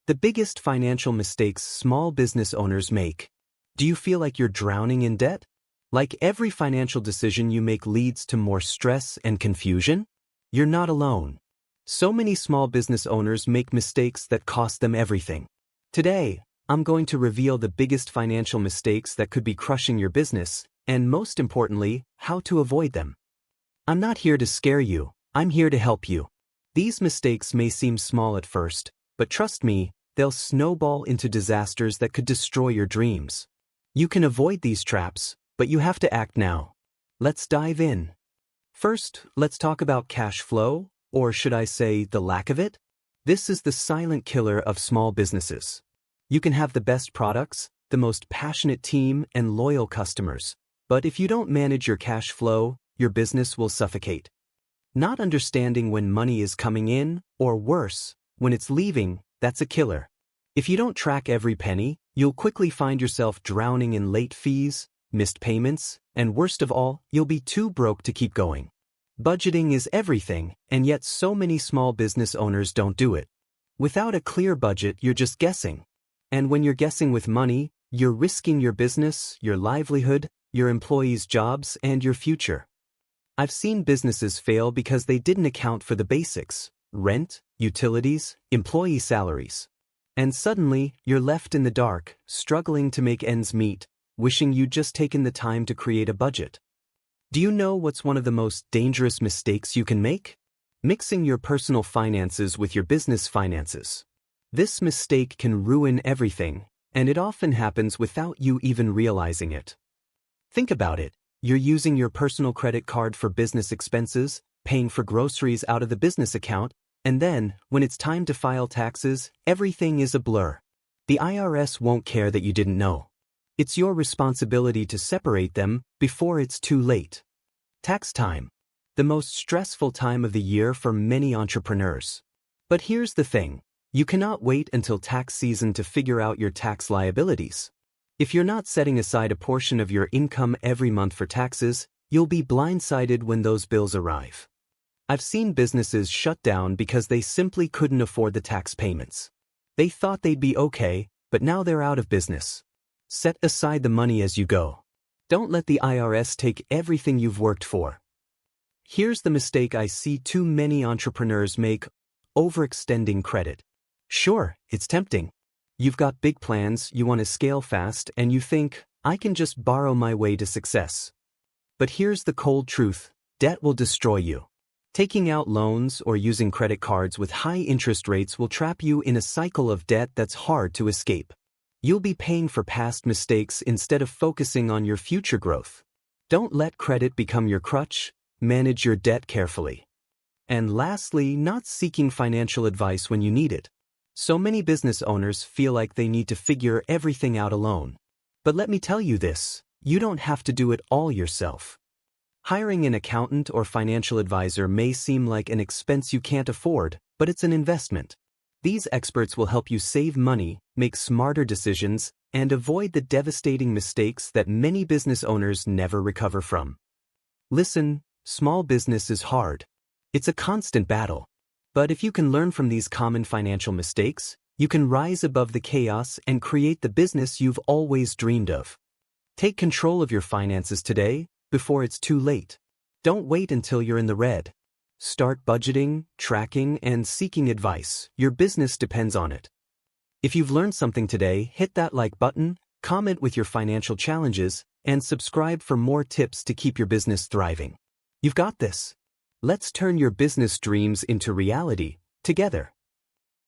The biggest financial mistakes small business owners make. Do you feel like you're drowning in debt? Like every financial decision you make leads to more stress and confusion? You're not alone. So many small business owners make mistakes that cost them everything. Today, I'm going to reveal the biggest financial mistakes that could be crushing your business, and most importantly, how to avoid them. I'm not here to scare you, I'm here to help you. These mistakes may seem small at first, but trust me, they'll snowball into disasters that could destroy your dreams. You can avoid these traps, but you have to act now. Let's dive in. First, let's talk about cash flow, or should I say, the lack of it? This is the silent killer of small businesses. You can have the best products, the most passionate team, and loyal customers, but if you don't manage your cash flow, your business will suffocate. Not understanding when money is coming in, or worse, when it's leaving, that's a killer. If you don't track every penny, you'll quickly find yourself drowning in late fees, missed payments, and worst of all, you'll be too broke to keep going. Budgeting is everything, and yet so many small business owners don't do it. Without a clear budget, you're just guessing. And when you're guessing with money, you're risking your business, your livelihood, your employees' jobs, and your future. I've seen businesses fail because they didn't account for the basics: rent, utilities, employee salaries. And suddenly, you're left in the dark, struggling to make ends meet, wishing you'd just taken the time to create a budget. Do you know what's one of the most dangerous mistakes you can make? Mixing your personal finances with your business finances. This mistake can ruin everything, and it often happens without you even realizing it. Think about it. You're using your personal credit card for business expenses, paying for groceries out of the business account, and then, when it's time to file taxes, everything is a blur. The IRS won't care that you didn't know. It's your responsibility to separate them before it's too late. Tax time. The most stressful time of the year for many entrepreneurs. But here's the thing. You cannot wait until tax season to figure out your tax liabilities. If you're not setting aside a portion of your income every month for taxes, you'll be blindsided when those bills arrive. I've seen businesses shut down because they simply couldn't afford the tax payments. They thought they'd be okay, but now they're out of business. Set aside the money as you go. Don't let the IRS take everything you've worked for. Here's the mistake I see too many entrepreneurs make: overextending credit. Sure, it's tempting. You've got big plans, you want to scale fast, and you think, I can just borrow my way to success. But here's the cold truth: debt will destroy you. Taking out loans or using credit cards with high interest rates will trap you in a cycle of debt that's hard to escape. You'll be paying for past mistakes instead of focusing on your future growth. Don't let credit become your crutch. Manage your debt carefully. And lastly, not seeking financial advice when you need it. So many business owners feel like they need to figure everything out alone. But let me tell you this, you don't have to do it all yourself. Hiring an accountant or financial advisor may seem like an expense you can't afford, but it's an investment. These experts will help you save money, make smarter decisions, and avoid the devastating mistakes that many business owners never recover from. Listen, small business is hard. It's a constant battle. But if you can learn from these common financial mistakes, you can rise above the chaos and create the business you've always dreamed of. Take control of your finances today, before it's too late. Don't wait until you're in the red. Start budgeting, tracking, and seeking advice. Your business depends on it. If you've learned something today, hit that like button, comment with your financial challenges, and subscribe for more tips to keep your business thriving. You've got this. Let's turn your business dreams into reality, together.